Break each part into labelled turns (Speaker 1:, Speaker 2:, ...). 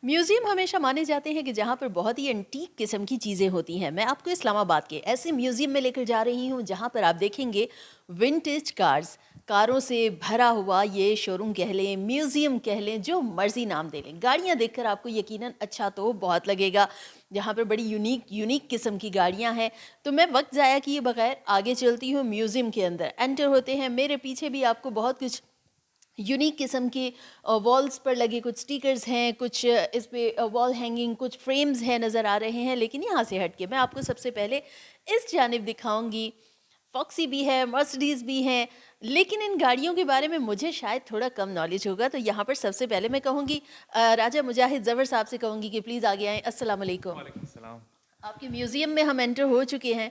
Speaker 1: Museum ہمیشہ مانے جاتے ہیں کہ جہاں پر بہت ہی انٹیک قسم کی چیزیں ہوتی ہیں. میں آپ کو اسلام آباد کے ایسے میوزیم میں لے کر جا رہی ہوں جہاں پر آپ دیکھیں گے ونٹیج کاروں سے بھرا ہوا یہ شو روم کہہ لیں, میوزیم کہہ لیں, جو مرضی نام دے لیں. گاڑیاں دیکھ کر آپ کو یقیناً اچھا تو بہت لگے گا. جہاں پر بڑی یونیک قسم کی گاڑیاں ہیں. تو میں وقت ضائع کیے بغیر آگے چلتی ہوں میوزیم کے اندر. انٹر ہوتے ہیں, میرے پیچھے بھی آپ کو بہت کچھ یونیک قسم کے والز پر لگے کچھ سٹیکرز ہیں, کچھ اس پہ وال ہینگنگ, کچھ فریمز ہیں نظر آ رہے ہیں. لیکن یہاں سے ہٹ کے میں آپ کو سب سے پہلے اس جانب دکھاؤں گی. فاکسی بھی ہے, مرسڈیز بھی ہیں, لیکن ان گاڑیوں کے بارے میں مجھے شاید تھوڑا کم نالج ہوگا. تو یہاں پر سب سے پہلے میں کہوں گی راجہ مجاہد زفر صاحب سے کہوں گی کہ پلیز آگے آئیں. السلام علیکم.
Speaker 2: وعلیکم السلام.
Speaker 1: آپ کے میوزیم میں ہم انٹر ہو چکے ہیں.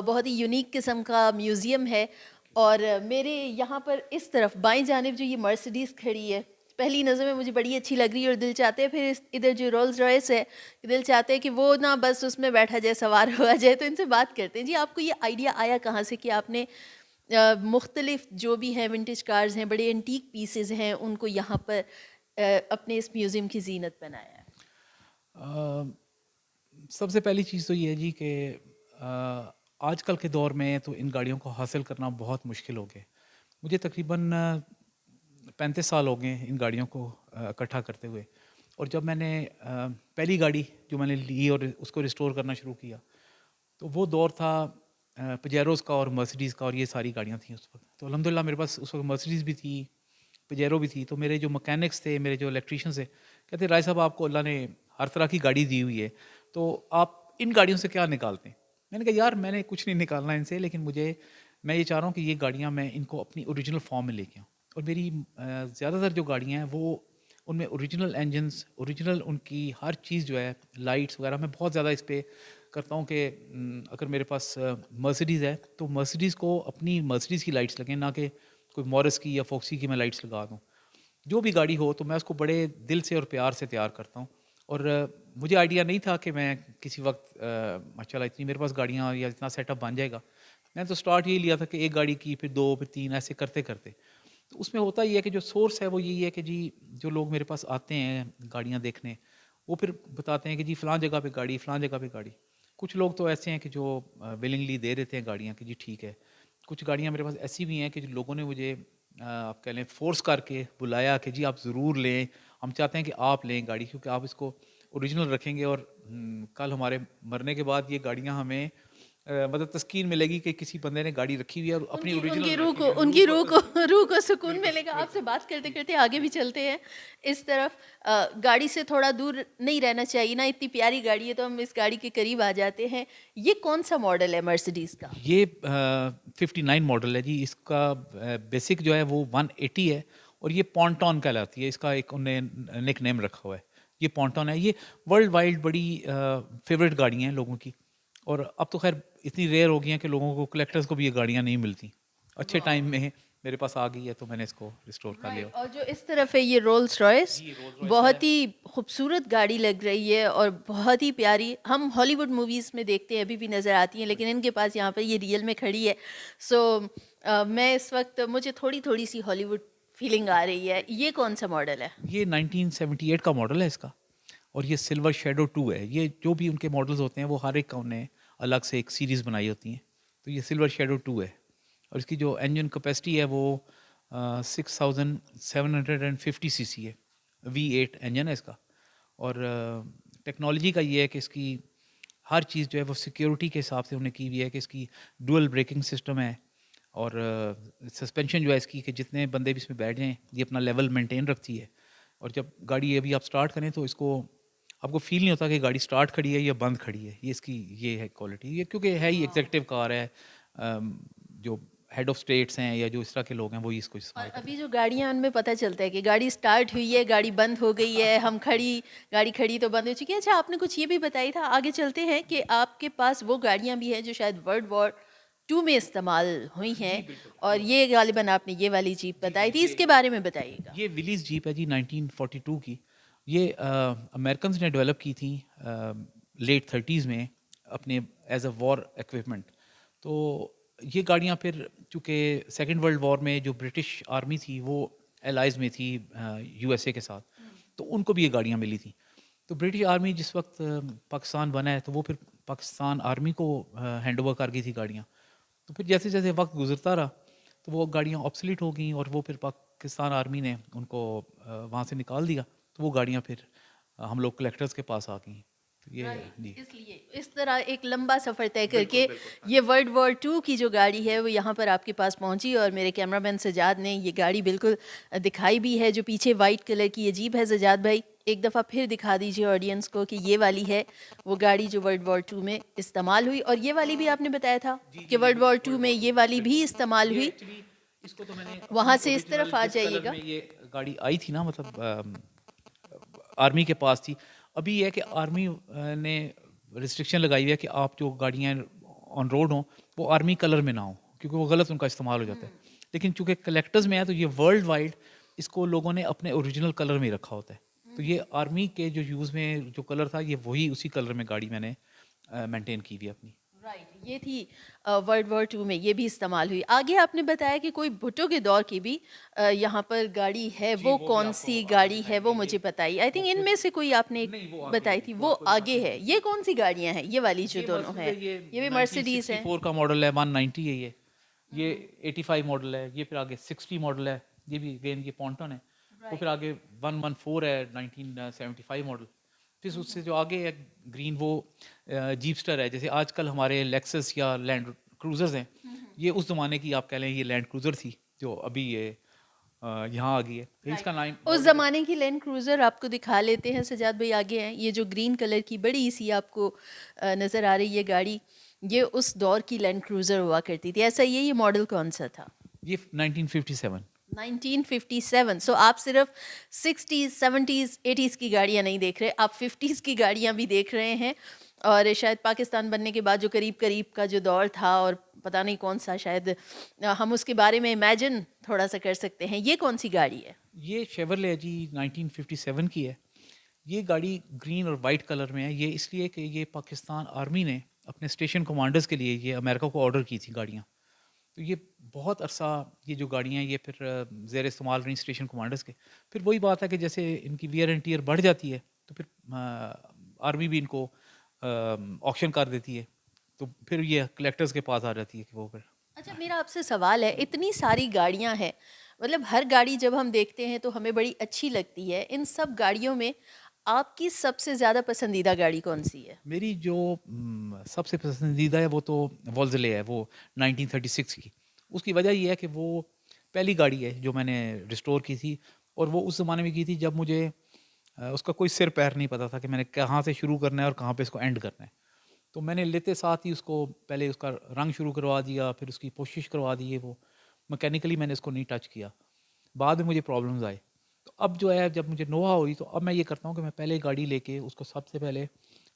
Speaker 1: بہت ہی یونیک قسم کا میوزیم ہے. اور میرے یہاں پر اس طرف بائیں جانب جو یہ مرسڈیز کھڑی ہے, پہلی نظر میں مجھے بڑی اچھی لگ رہی ہے اور دل چاہتے ہیں. پھر ادھر جو رولز رائس ہے, دل چاہتے ہیں کہ وہ نہ بس اس میں بیٹھا جائے, سوار ہوا جائے. تو ان سے بات کرتے ہیں. جی آپ کو یہ آئیڈیا آیا کہاں سے کہ آپ نے مختلف جو بھی ہیں ونٹیج کارز ہیں, بڑے انٹیک پیسز ہیں, ان کو یہاں پر اپنے اس میوزیم کی زینت بنایا ہے؟
Speaker 2: سب سے پہلی چیز تو یہ ہے جی کہ آج کل کے دور میں تو ان گاڑیوں کو حاصل کرنا بہت مشکل ہو گیا. مجھے تقریباً 35 سال ہو گئے ان گاڑیوں کو اکٹھا کرتے ہوئے. اور جب میں نے پہلی گاڑی جو میں نے لی اور اس کو ریسٹور کرنا شروع کیا, تو وہ دور تھا پجیروز کا اور مرسڈیز کا, اور یہ ساری گاڑیاں تھیں اس وقت. تو الحمدللہ میرے پاس اس وقت مرسڈیز بھی تھی, پجیرو بھی تھی. تو میرے جو مکینکس تھے, میرے جو الیکٹریشینس تھے, کہتے رائے صاحب آپ کو اللہ نے ہر طرح کی گاڑی دی ہوئی ہے, تو آپ ان گاڑیوں سے کیا نکالتے ہیں؟ میں نے کہا یار میں نے کچھ نہیں نکالنا ان سے, لیکن میں یہ چاہ رہا ہوں کہ یہ گاڑیاں میں ان کو اپنی اوریجنل فارم میں لے کے آؤں. اور میری زیادہ تر جو گاڑیاں ہیں وہ ان میں اوریجنل انجنس, اوریجنل ان کی ہر چیز جو ہے, لائٹس وغیرہ, میں بہت زیادہ اس پہ کرتا ہوں کہ اگر میرے پاس مرسڈیز ہے تو مرسڈیز کو اپنی مرسڈیز کی لائٹس لگیں, نہ کہ کوئی مورس کی یا فوکسی کی میں لائٹس لگا دوں. جو بھی گاڑی ہو تو میں اس کو بڑے دل سے اور پیار سے تیار کرتا ہوں. اور مجھے آئیڈیا نہیں تھا کہ میں کسی وقت ماشاء اللہ اتنی میرے پاس گاڑیاں یا اتنا سیٹ اپ بن جائے گا. میں تو سٹارٹ یہی لیا تھا کہ ایک گاڑی کی, پھر 2, پھر 3, ایسے کرتے کرتے. تو اس میں ہوتا یہ ہے کہ جو سورس ہے وہ یہی ہے کہ جی جو لوگ میرے پاس آتے ہیں گاڑیاں دیکھنے, وہ پھر بتاتے ہیں کہ جی فلاں جگہ پہ گاڑی, فلاں جگہ پہ گاڑی. کچھ لوگ تو ایسے ہیں کہ جو ولنگلی دے دیتے ہیں گاڑیاں کہ جی ٹھیک ہے. کچھ گاڑیاں میرے پاس ایسی بھی ہیں کہ جو لوگوں نے مجھے آپ کہہ لیں فورس کر کے بلایا کہ جی آپ ضرور لیں, ہم چاہتے ہیں کہ آپ لیں گاڑی, کیونکہ آپ اس کو اوریجنل رکھیں گے اور کل ہمارے مرنے کے بعد یہ گاڑیاں ہمیں مطلب تسکین ملے گی کہ کسی بندے نے گاڑی رکھی ہوئی ہے اور اپنی اوریجنل رکھی ہوئی ہے.
Speaker 1: ان کی روح کو سکون ملے گا. آپ سے بات کرتے کرتے آگے بھی چلتے ہیں. اس طرف گاڑی سے تھوڑا دور نہیں رہنا چاہیے نا, اتنی پیاری گاڑی ہے تو ہم اس گاڑی کے قریب آ جاتے ہیں. یہ کون سا ماڈل ہے مرسڈیز کا؟
Speaker 2: یہ 59 ماڈل ہے جی. اس کا بیسک جو ہے وہ 180 ہے, اور یہ پونٹون کہلاتی ہے. اس کا ایک انہیں نک نیم رکھا ہوا ہے, یہ پونٹون ہے. یہ ورلڈ وائڈ بڑی فیوریٹ گاڑیاں ہیں لوگوں کی, اور اب تو خیر اتنی ریئر ہو گئی ہیں کہ لوگوں کو, کلیکٹرز کو بھی یہ گاڑیاں نہیں ملتی. اچھے ٹائم میں میرے پاس آ گئی ہے تو میں نے اس کو ریسٹور کر لیا.
Speaker 1: اور جو اس طرف ہے یہ رولز رائس, بہت ہی خوبصورت گاڑی لگ رہی ہے اور بہت ہی پیاری. ہم ہالی ووڈ موویز میں دیکھتے ہیں, ابھی بھی نظر آتی ہیں, لیکن ان کے پاس یہاں پر یہ ریئل میں کھڑی ہے. سو میں اس وقت, مجھے تھوڑی سی ہالی ووڈ فیلنگ آ رہی ہے. یہ کون سا ماڈل ہے؟
Speaker 2: یہ 1978 کا ماڈل ہے اس کا, اور یہ سلور شیڈو 2 ہے. یہ جو بھی ان کے ماڈلز ہوتے ہیں وہ ہر ایک کا انہیں الگ سے ایک سیریز بنائی ہوتی ہیں. تو یہ سلور شیڈو 2 ہے, اور اس کی جو انجن کیپیسٹی ہے وہ 6750 سی سی ہے. V8 انجن ہے اس کا. اور ٹیکنالوجی کا یہ ہے کہ اس کی ہر چیز جو ہے وہ سیکیورٹی کے حساب سے انہیں کی ہوئی ہے, کہ اس کی ڈوئل بریکنگ سسٹم ہے, اور سسپینشن جو ہے اس کی کہ جتنے بندے بھی اس میں بیٹھ جائیں یہ اپنا لیول مینٹین رکھتی ہے. اور جب گاڑی ابھی آپ سٹارٹ کریں تو اس کو آپ کو فیل نہیں ہوتا کہ گاڑی سٹارٹ کھڑی ہے یا بند کھڑی ہے. یہ اس کی یہ ہے کوالٹی, یہ کیونکہ ہے ہی ایگزیکٹو کار ہے. جو ہیڈ آف اسٹیٹس ہیں یا جو اس طرح کے لوگ ہیں وہی اس کو استعمال کرتے ہیں.
Speaker 1: ابھی جو گاڑیاں ان میں پتہ چلتا ہے کہ گاڑی سٹارٹ ہوئی ہے, گاڑی بند ہو گئی ہے, ہم گاڑی کھڑی تو بند ہو چکی ہے. اچھا آپ نے کچھ یہ بھی بتائی تھا, آگے چلتے ہیں, کہ آپ کے پاس وہ گاڑیاں بھی ہیں جو شاید ورلڈ وار 2 میں استعمال ہوئی ہیں, اور یہ غالباً آپ نے یہ والی جیپ بتائی تھی, اس کے بارے میں بتائیے گا.
Speaker 2: یہ ولیز جیپ ہے جی 1942 کی. یہ امریکنز نے ڈیولپ کی تھیں لیٹ 30s میں اپنے ایز اے وار ایکوپمنٹ. تو یہ گاڑیاں پھر چونکہ سیکنڈ ورلڈ وار میں جو برٹش آرمی تھی وہ الائز میں تھی USA کے ساتھ, تو ان کو بھی یہ گاڑیاں ملی تھیں. تو برٹش آرمی جس وقت پاکستان بنا ہے تو وہ پھر پاکستان آرمی کو ہینڈ اوور کر گئی تھی گاڑیاں. تو پھر جیسے جیسے وقت گزرتا رہا تو وہ گاڑیاں آبسلیٹ ہو گئیں اور وہ پھر پاکستان آرمی نے ان کو وہاں سے نکال دیا. تو وہ گاڑیاں پھر ہم لوگ کلیکٹرز کے پاس آ گئیں. تو یہ جی
Speaker 1: اس لیے اس طرح ایک لمبا سفر طے کر کے یہ ورلڈ وار 2 کی جو گاڑی ہے وہ یہاں پر آپ کے پاس پہنچی, اور میرے کیمرہ مین سجاد نے یہ گاڑی بالکل دکھائی بھی ہے جو پیچھے وائٹ کلر کی عجیب ہے. سجاد بھائی ایک دفعہ پھر دکھا دیجیے آڈینس کو کہ یہ والی ہے وہ گاڑی جو ورلڈ وار 2 میں استعمال ہوئی, اور یہ والی بھی آپ نے بتایا تھا کہ ورلڈ وار 2 میں یہ والی بھی استعمال ہوئی.
Speaker 2: اس کو تو میں نے
Speaker 1: وہاں سے اس طرف آ
Speaker 2: جس
Speaker 1: جائیے
Speaker 2: کلر
Speaker 1: گا.
Speaker 2: میں یہ گاڑی آئی تھی نا, مطلب آرمی کے پاس تھی. ابھی یہ ہے کہ آرمی نے ریسٹرکشن لگائی ہوئی ہے کہ آپ جو گاڑیاں آن روڈ ہوں وہ آرمی کلر میں نہ ہوں, کیونکہ وہ غلط ان کا استعمال ہو جاتا ہے. لیکن چونکہ کلیکٹرز میں ہے تو یہ ورلڈ وائڈ اس کو لوگوں نے اپنے اوریجنل کلر میں رکھا ہوتا ہے. تو یہ آرمی کے جو یوز میں جو کلر تھا یہ وہی اسی کلر میں گاڑی میں نے مینٹین کی ہوئی اپنی.
Speaker 1: رائٹ, یہ تھی ورلڈ وار 2 میں یہ بھی استعمال ہوئی. آگے آپ نے بتایا کہ کوئی بھٹو کے دور کی بھی یہاں پر گاڑی ہے, وہ کون سی گاڑی ہے وہ مجھے بتائیے. آئی تھنک ان میں سے کوئی آپ نے بتائی تھی, وہ آگے ہے. یہ کون سی گاڑیاں ہیں یہ والی جو دونوں ہیں؟ یہ بھی مرسیڈیز ہے.
Speaker 2: 1964 کا ماڈل ہے, 190 ہے یہ 85 ماڈل ہے. یہ پھر آگے 60 ماڈل ہے, یہ بھی اگین یہ پونٹن ہے. وہ پھر آگے 114 ہے 1975 ماڈل. پھر اس سے جو آگے ہے گرین وہ جیپسٹر ہے. جیسے آج کل ہمارے لیکسس یا لینڈ کروزرز ہیں, یہ اس زمانے کی آپ کہہ لیں یہ لینڈ کروزر تھی جو ابھی یہ یہاں آ گئی ہے. اس کا نام
Speaker 1: اس زمانے کی لینڈ کروزر آپ کو دکھا لیتے ہیں. سجاد بھائی آگے ہیں, یہ جو گرین کلر کی بڑی سی آپ کو نظر آ رہی ہے گاڑی, یہ اس دور کی لینڈ کروزر ہوا کرتی تھی. ایسا یہ ماڈل کون سا تھا؟
Speaker 2: یہ 1957.
Speaker 1: 1957. سو آپ صرف 60s 70s 80s کی گاڑیاں نہیں دیکھ رہے, آپ 50s کی گاڑیاں بھی دیکھ رہے ہیں. اور شاید پاکستان بننے کے بعد جو قریب کا جو دور تھا, اور پتہ نہیں کون سا, شاید ہم اس کے بارے میں امیجن تھوڑا سا کر سکتے ہیں. یہ کون سی گاڑی ہے؟
Speaker 2: یہ شیورلے جی 1957 کی ہے. یہ گاڑی گرین اور وائٹ کلر میں ہے. یہ اس لیے کہ یہ پاکستان آرمی نے اپنے اسٹیشن کمانڈرز کے لیے یہ امریکہ کو آرڈر کی تھی گاڑیاں. تو یہ بہت عرصہ یہ جو گاڑیاں ہیں یہ پھر زیر استعمال رہی اسٹیشن کمانڈرز کے. پھر وہی بات ہے کہ جیسے ان کی ویئر اینڈ ٹیئر بڑھ جاتی ہے تو پھر آرمی بھی ان کو آکشن کر دیتی ہے, تو پھر یہ کلیکٹرز کے پاس آ جاتی ہے کہ وہ پھر.
Speaker 1: اچھا, میرا آپ سے سوال ہے, اتنی ساری گاڑیاں ہیں, مطلب ہر گاڑی جب ہم دیکھتے ہیں تو ہمیں بڑی اچھی لگتی ہے. ان سب گاڑیوں میں آپ کی سب سے زیادہ پسندیدہ گاڑی کون سی ہے؟
Speaker 2: میری جو سب سے پسندیدہ ہے وہ تو وولزلے ہے, وہ 1936 کی. اس کی وجہ یہ ہے کہ وہ پہلی گاڑی ہے جو میں نے ریسٹور کی تھی, اور وہ اس زمانے میں کی تھی جب مجھے اس کا کوئی سر پیر نہیں پتا تھا کہ میں نے کہاں سے شروع کرنا ہے اور کہاں پہ اس کو اینڈ کرنا ہے. تو میں نے لیتے ساتھ ہی اس کو پہلے اس کا رنگ شروع کروا دیا, پھر اس کی کوشش کروا دی ہے. وہ مکینیکلی میں نے اس کو نہیں ٹچ کیا. بعد میں مجھے پرابلمز آئے. تو اب جو ہے جب مجھے نوحہ ہوئی تو اب میں یہ کرتا ہوں کہ میں پہلے گاڑی لے کے اس کو سب سے پہلے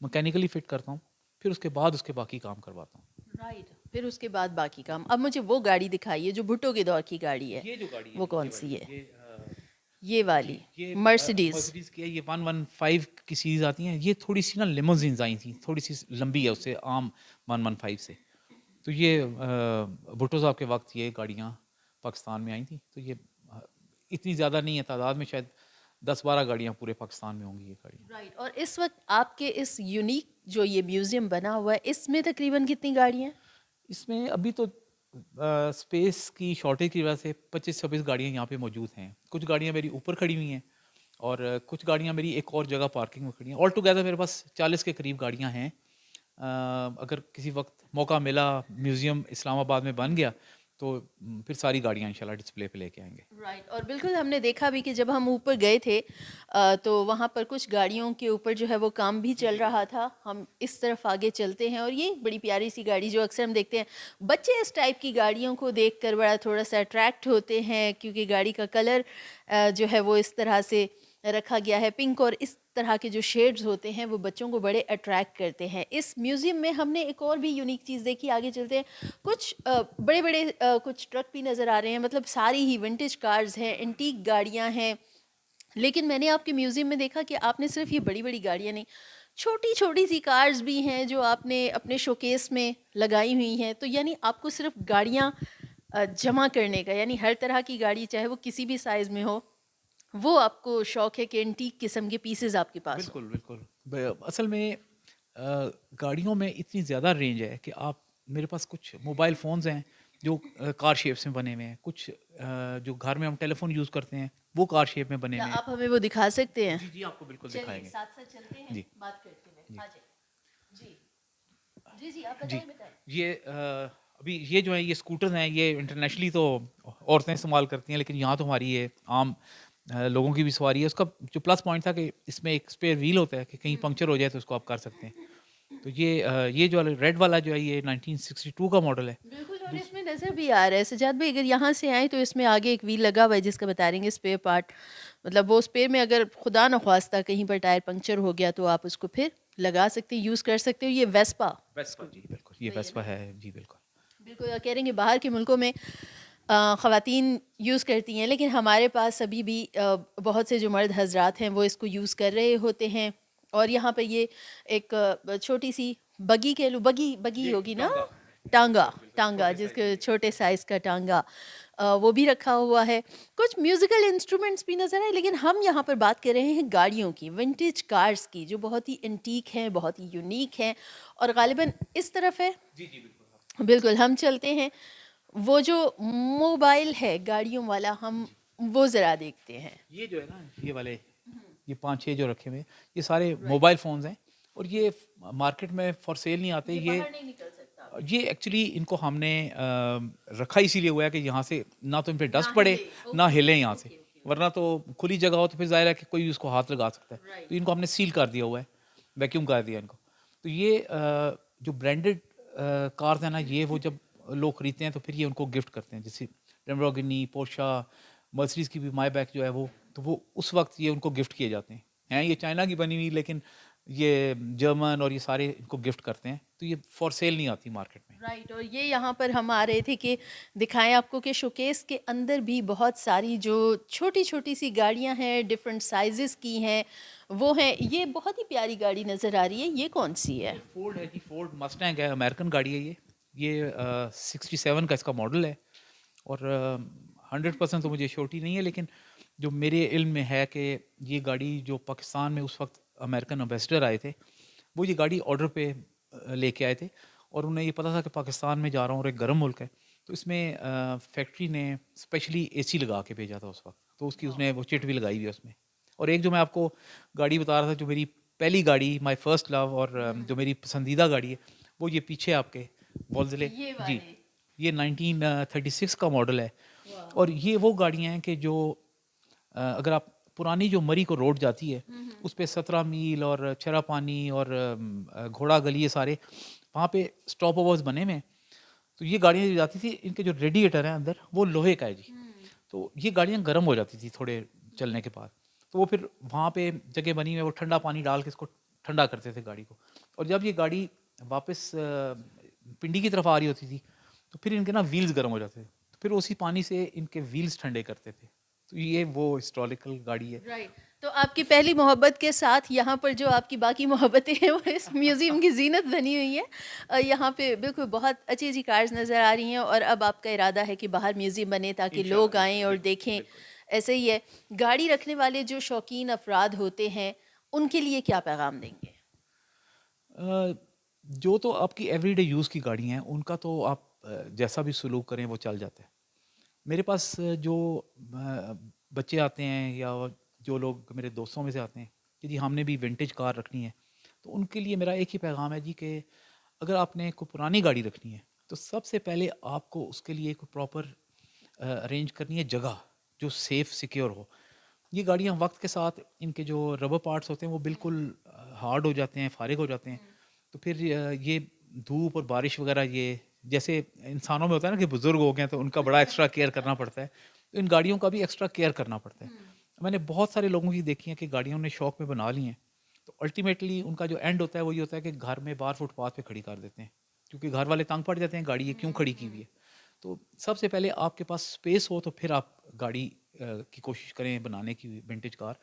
Speaker 2: مکینیکلی فٹ کرتا ہوں, پھر اس کے بعد اس کے باقی کام کرواتا ہوں.
Speaker 1: رائٹ, پھر اس کے بعد باقی کام. اب مجھے وہ گاڑی دکھائیے جو بھٹو کے دور کی گاڑی ہے.
Speaker 2: یہ جو گاڑی ہے
Speaker 1: وہ کون سی ہے؟
Speaker 2: یہ
Speaker 1: یہ والی
Speaker 2: یہ
Speaker 1: مرسیڈیز
Speaker 2: کی ہے. یہ 115 کی سیریز آتی ہیں. یہ تھوڑی سی نا لیموزینز آئی تھیں, تھوڑی سی لمبی ہے اس سے عام 115 سے. تو یہ بھٹو صاحب کے وقت یہ گاڑیاں پاکستان میں آئی تھیں. تو یہ اتنی زیادہ نہیں ہے تعداد میں, شاید 10-12 گاڑیاں پورے پاکستان میں ہوں گی یہ گاڑیاں.
Speaker 1: رائٹ. اور اس وقت آپ کے اس یونیک جو یہ میوزیم بنا ہوا ہے اس میں تقریباً کتنی گاڑیاں ہیں؟
Speaker 2: اس میں ابھی تو اسپیس کی شارٹیج کی وجہ سے 25-26 گاڑیاں یہاں پہ موجود ہیں. کچھ گاڑیاں میری اوپر کھڑی ہوئی ہیں اور کچھ گاڑیاں میری ایک اور جگہ پارکنگ میں کھڑی ہیں. آل ٹوگیدر میرے پاس 40 کے قریب گاڑیاں ہیں. اگر کسی وقت موقع ملا, میوزیم اسلام آباد میں بن گیا تو پھر ساری گاڑیاں انشاءاللہ ڈسپلے پہ لے کے آئیں گے.
Speaker 1: رائٹ. اور بالکل ہم نے دیکھا بھی کہ جب ہم اوپر گئے تھے تو وہاں پر کچھ گاڑیوں کے اوپر جو ہے وہ کام بھی چل رہا تھا. ہم اس طرف آگے چلتے ہیں, اور یہ بڑی پیاری سی گاڑی جو اکثر ہم دیکھتے ہیں, بچے اس ٹائپ کی گاڑیوں کو دیکھ کر بڑا تھوڑا سا اٹریکٹ ہوتے ہیں کیونکہ گاڑی کا کلر جو ہے وہ اس طرح سے رکھا گیا ہے پنک, اور اس طرح کے جو شیڈز ہوتے ہیں وہ بچوں کو بڑے اٹریکٹ کرتے ہیں. اس میوزیم میں ہم نے ایک اور بھی یونیک چیز دیکھی. آگے چلتے ہیں, کچھ بڑے بڑے کچھ ٹرک بھی نظر آ رہے ہیں, مطلب ساری ہی ونٹیج کارز ہیں, اینٹیک گاڑیاں ہیں. لیکن میں نے آپ کے میوزیم میں دیکھا کہ آپ نے صرف یہ بڑی بڑی گاڑیاں نہیں, چھوٹی چھوٹی سی کارز بھی ہیں جو آپ نے اپنے شوکیس میں لگائی ہوئی ہیں. تو یعنی آپ کو صرف گاڑیاں جمع کرنے کا, یعنی ہر طرح کی گاڑی چاہے وہ کسی بھی سائز میں ہو, وہ آپ کو شوق ہے کہ انٹیک قسم کے پیسز آپ کے پاس ہوں.
Speaker 2: بالکل بالکل. اصل میں گاڑیوں میں اتنی زیادہ رینج ہے کہ آپ میرے پاس کچھ موبائل فونز ہیں جو کار شیپس میں بنے ہوئے ہیں, کچھ جو گھر میں ہم ٹیلی فون یوز کرتے ہیں وہ کار شیپ میں بنے
Speaker 1: کیا
Speaker 2: ہوئے ہیں.
Speaker 1: آپ ہمیں وہ دکھا سکتے ہیں؟
Speaker 2: جی جی, آپ کو بالکل
Speaker 1: چلیے
Speaker 2: دکھائیں گے.
Speaker 1: ساتھ ساتھ چلتے ہیں,
Speaker 2: جی
Speaker 1: بات کرتے ہوئے.
Speaker 2: جی
Speaker 1: آ جائیں. جی جی جی آپ
Speaker 2: جی.
Speaker 1: بتائیں.
Speaker 2: یہ ابھی یہ جو ہے یہ اسکوٹرز ہیں, یہ انٹرنیشنلی تو عورتیں استعمال کرتی ہیں, لیکن یہاں تو ہماری یہ عام لوگوں کی بھی سواری ہے. اس کا جو پلس پوائنٹ تھا کہ اس میں ایک اسپیئر ویل ہوتا ہے کہ کہیں پنکچر ہو جائے تو اس کو آپ کر سکتے ہیں. تو یہ جو ریڈ والا جو ہے یہ 1962 کا ماڈل ہے.
Speaker 1: بالکل, اور اس میں نظر بھی آ رہا ہے سجاد بھائی, اگر یہاں سے آئیں تو اس میں آگے ایک ویل لگا ہوا ہے جس کا بتا رہیں گے اسپیئر پارٹ, مطلب وہ اسپیئر میں اگر خدا نخواستہ کہیں پر ٹائر پنکچر ہو گیا تو آپ اس کو پھر لگا سکتے ہیں, یوز کر سکتے ہو. یہ ویسپا
Speaker 2: جی بالکل, یہ ویسپا ہے. جی بالکل
Speaker 1: بالکل, کہہ رہیں گے باہر کے ملکوں میں خواتین یوز کرتی ہیں, لیکن ہمارے پاس ابھی بھی بہت سے جو مرد حضرات ہیں وہ اس کو یوز کر رہے ہوتے ہیں. اور یہاں پہ یہ ایک چھوٹی سی بگی کہہ لوں, بگی ہوگی نا, ٹانگا جس کے چھوٹے سائز کا ٹانگا, وہ بھی رکھا ہوا ہے. کچھ میوزیکل انسٹرومنٹس بھی نظر آئے, لیکن ہم یہاں پر بات کر رہے ہیں گاڑیوں کی, ونٹیج کارز کی, جو بہت ہی انٹیک ہیں, بہت ہی یونیک ہیں, اور غالباً اس طرف ہے.
Speaker 2: جی جی بالکل
Speaker 1: بالکل, ہم چلتے ہیں. وہ جو موبائل ہے گاڑیوں والا, ہم وہ ذرا دیکھتے ہیں.
Speaker 2: یہ جو ہے نا, یہ والے یہ 5-6 جو رکھے ہوئے یہ سارے موبائل فونز ہیں, اور یہ مارکیٹ میں فار سیل نہیں آتے. یہ
Speaker 1: باہر نہیں نکل سکتا.
Speaker 2: یہ ایکچولی ان کو ہم نے رکھا اسی لیے ہوا ہے کہ یہاں سے نہ تو ان پہ ڈسٹ پڑے نہ ہلیں یہاں سے, ورنہ تو کھلی جگہ ہو تو پھر ظاہر ہے کہ کوئی بھی اس کو ہاتھ لگا سکتا ہے. تو ان کو ہم نے سیل کر دیا ہوا ہے, ویکیوم کر دیا ان کو. تو یہ جو برانڈڈ کارز ہیں نا, یہ وہ جب لوگ خریدتے ہیں تو پھر یہ ان کو گفٹ کرتے ہیں, جیسے لیمبورگینی, پورشا, مرسیڈیز کی بھی مائی بیک جو ہے وہ, تو وہ اس وقت یہ ان کو گفٹ کیے جاتے ہیں. یہ چائنا کی بنی ہوئی, لیکن یہ جرمن اور یہ سارے ان کو گفٹ کرتے ہیں, تو یہ فار سیل نہیں آتی مارکیٹ میں.
Speaker 1: رائٹ, اور یہ یہاں پر ہم آ رہے تھے کہ دکھائیں آپ کو کہ شوکیس کے اندر بھی بہت ساری جو چھوٹی چھوٹی سی گاڑیاں ہیں, ڈفرینٹ سائزز کی ہیں, وہ ہیں. یہ بہت ہی پیاری گاڑی نظر آ رہی ہے, یہ کون سی ہے؟
Speaker 2: فورڈ ہے جی, فورڈ مسٹینگ ہے, امریکن گاڑی ہے یہ 67 کا اس کا ماڈل ہے, اور 100% تو مجھے شورٹی نہیں ہے, لیکن جو میرے علم میں ہے کہ یہ گاڑی جو پاکستان میں اس وقت امریکن امبیسڈر آئے تھے, وہ یہ گاڑی آرڈر پہ لے کے آئے تھے, اور انہیں یہ پتا تھا کہ پاکستان میں جا رہا ہوں اور ایک گرم ملک ہے, تو اس میں فیکٹری نے اسپیشلی اے سی لگا کے بھیجا تھا اس وقت, تو اس کی اس نے وہ چٹ بھی لگائی ہوئی ہے اس میں. اور ایک جو میں آپ کو گاڑی بتا رہا تھا, جو میری پہلی گاڑی, مائی فرسٹ لو, اور جو میری پسندیدہ گاڑی ہے, وہ یہ پیچھے آپ کے وولزلے. جی, یہ 1936 کا ماڈل ہے. اور یہ وہ گاڑیاں ہیں کہ جو اگر آپ پرانی جو مری کو روڈ جاتی ہے اس پہ 17 میل اور چھرا پانی اور گھوڑا گلی, یہ سارے وہاں پہ اسٹاپ اوورز بنے ہوئے ہیں. تو یہ گاڑیاں جو جاتی تھی, ان کے جو ریڈیٹر ہیں اندر وہ لوہے کا ہے جی, تو یہ گاڑیاں گرم ہو جاتی تھی تھوڑے چلنے کے بعد, تو وہ پھر وہاں پہ جگہ بنی ہوئی, وہ ٹھنڈا پانی ڈال کے اس کو ٹھنڈا کرتے تھے گاڑی کو. اور جب یہ گاڑی واپس پنڈی کی طرف آ رہی ہوتی تھی تو پھر ان کے نا ویلز گرم ہو جاتے تھے, تو پھر اسی پانی سے ان کے ویلز ٹھنڈے کرتے تھے. تو یہ وہ ہسٹوریکل گاڑی ہے.
Speaker 1: رائٹ, تو آپ کی پہلی محبت کے ساتھ یہاں پر جو آپ کی باقی محبتیں ہیں وہ اس میوزیم کی زینت بنی ہوئی ہیں. یہاں پہ بالکل بہت اچھی اچھی کارز نظر آ رہی ہیں, اور اب آپ کا ارادہ ہے کہ باہر میوزیم بنے تاکہ لوگ آئیں اور دیکھیں. ایسے ہی ہے, گاڑی رکھنے والے جو شوقین افراد ہوتے ہیں ان کے لیے کیا پیغام دیں گے؟
Speaker 2: جو تو آپ کی ایوری ڈے یوز کی گاڑی ہیں ان کا تو آپ جیسا بھی سلوک کریں وہ چل جاتا ہے. میرے پاس جو بچے آتے ہیں یا جو لوگ میرے دوستوں میں سے آتے ہیں کہ جی ہم نے بھی ونٹیج کار رکھنی ہے, تو ان کے لیے میرا ایک ہی پیغام ہے جی کہ اگر آپ نے کوئی پرانی گاڑی رکھنی ہے تو سب سے پہلے آپ کو اس کے لیے ایک پراپر ارینج کرنی ہے جگہ جو سیف سیکیور ہو. یہ گاڑیاں وقت کے ساتھ ان کے جو ربر پارٹس ہوتے ہیں وہ بالکل ہارڈ ہو جاتے ہیں, فارغ ہو جاتے ہیں, تو پھر یہ دھوپ اور بارش وغیرہ, یہ جیسے انسانوں میں ہوتا ہے نا کہ بزرگ ہو گئے ہیں تو ان کا بڑا ایکسٹرا کیئر کرنا پڑتا ہے, تو ان گاڑیوں کا بھی ایکسٹرا کیئر کرنا پڑتا ہے. میں نے بہت سارے لوگوں کی دیکھی ہیں کہ گاڑیوں نے شوق میں بنا لی ہیں, تو الٹیمیٹلی ان کا جو اینڈ ہوتا ہے وہ یہ ہوتا ہے کہ گھر میں باہر فٹ پاتھ پہ کھڑی کر دیتے ہیں, کیونکہ گھر والے تنگ پڑ جاتے ہیں گاڑی یہ کیوں کھڑی کی ہوئی ہے. تو سب سے پہلے آپ کے پاس اسپیس ہو تو پھر آپ گاڑی کی کوشش کریں بنانے کی ونٹیج کار,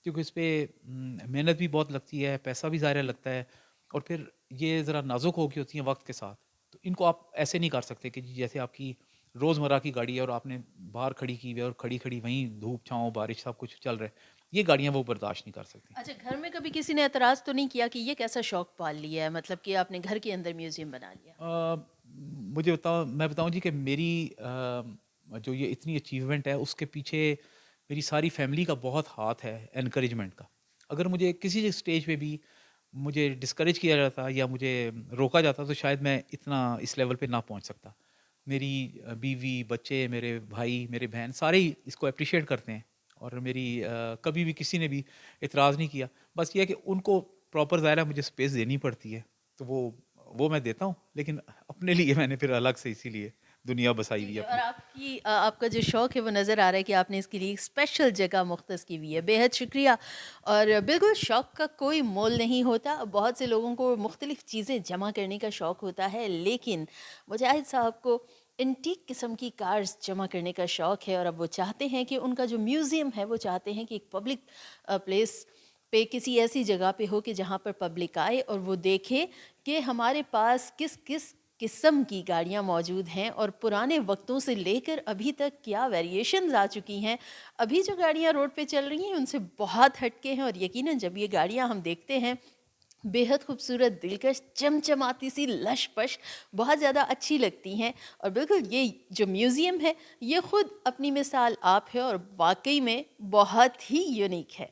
Speaker 2: کیونکہ اس پہ محنت بھی بہت لگتی ہے, پیسہ بھی ظاہر لگتا ہے, اور پھر یہ ذرا نازک ہو گئی ہوتی ہیں وقت کے ساتھ. تو ان کو آپ ایسے نہیں کر سکتے کہ جیسے آپ کی روزمرہ کی گاڑی ہے اور آپ نے باہر کھڑی کی ہوئی ہے اور کھڑی کھڑی وہیں دھوپ چھاؤں بارش سب کچھ چل رہا ہے، یہ گاڑیاں وہ برداشت نہیں کر سکتی۔
Speaker 1: اچھا، گھر میں کبھی کسی نے اعتراض تو نہیں کیا کہ یہ کیسا شوق پال لیا ہے، مطلب کہ آپ نے گھر کے اندر میوزیم بنا لیا؟
Speaker 2: مجھے میں بتاؤں جی کہ میری جو یہ اتنی اچیومنٹ ہے اس کے پیچھے میری ساری فیملی کا بہت ہاتھ ہے انکریجمنٹ کا۔ اگر مجھے کسی اسٹیج پہ بھی مجھے ڈسکریج کیا جاتا یا مجھے روکا جاتا تو شاید میں اتنا اس لیول پہ نہ پہنچ سکتا۔ میری بیوی، بچے، میرے بھائی، میرے بہن سارے ہی اس کو اپریشیٹ کرتے ہیں، اور میری کبھی بھی کسی نے بھی اعتراض نہیں کیا۔ بس یہ ہے کہ ان کو پراپر ظاہر ہے مجھے اسپیس دینی پڑتی ہے، تو وہ میں دیتا ہوں، لیکن اپنے لیے میں نے پھر الگ سے اسی لیے دنیا بسائی ہوئی ہے
Speaker 1: اور
Speaker 2: اپنی۔
Speaker 1: آپ کا جو شوق ہے وہ نظر آ رہا ہے کہ آپ نے اس کے لیے ایک اسپیشل جگہ مختص کی ہوئی ہے، بے حد شکریہ۔ اور بالکل شوق کا کوئی مول نہیں ہوتا، بہت سے لوگوں کو مختلف چیزیں جمع کرنے کا شوق ہوتا ہے، لیکن مجاہد صاحب کو انٹیک قسم کی کارز جمع کرنے کا شوق ہے، اور اب وہ چاہتے ہیں کہ ان کا جو میوزیم ہے وہ چاہتے ہیں کہ ایک پبلک پلیس پہ کسی ایسی جگہ پہ ہو کہ جہاں پر پبلک آئے اور وہ دیکھے کہ ہمارے پاس کس کس قسم کی گاڑیاں موجود ہیں، اور پرانے وقتوں سے لے کر ابھی تک کیا ویریشنز آ چکی ہیں۔ ابھی جو گاڑیاں روڈ پہ چل رہی ہیں ان سے بہت ہٹ کے ہیں، اور یقیناً جب یہ گاڑیاں ہم دیکھتے ہیں بے حد خوبصورت، دلکش، چمچماتی سی، لش پش، بہت زیادہ اچھی لگتی ہیں۔ اور بالکل یہ جو میوزیم ہے یہ خود اپنی مثال آپ ہے، اور واقعی میں بہت ہی یونیک ہے۔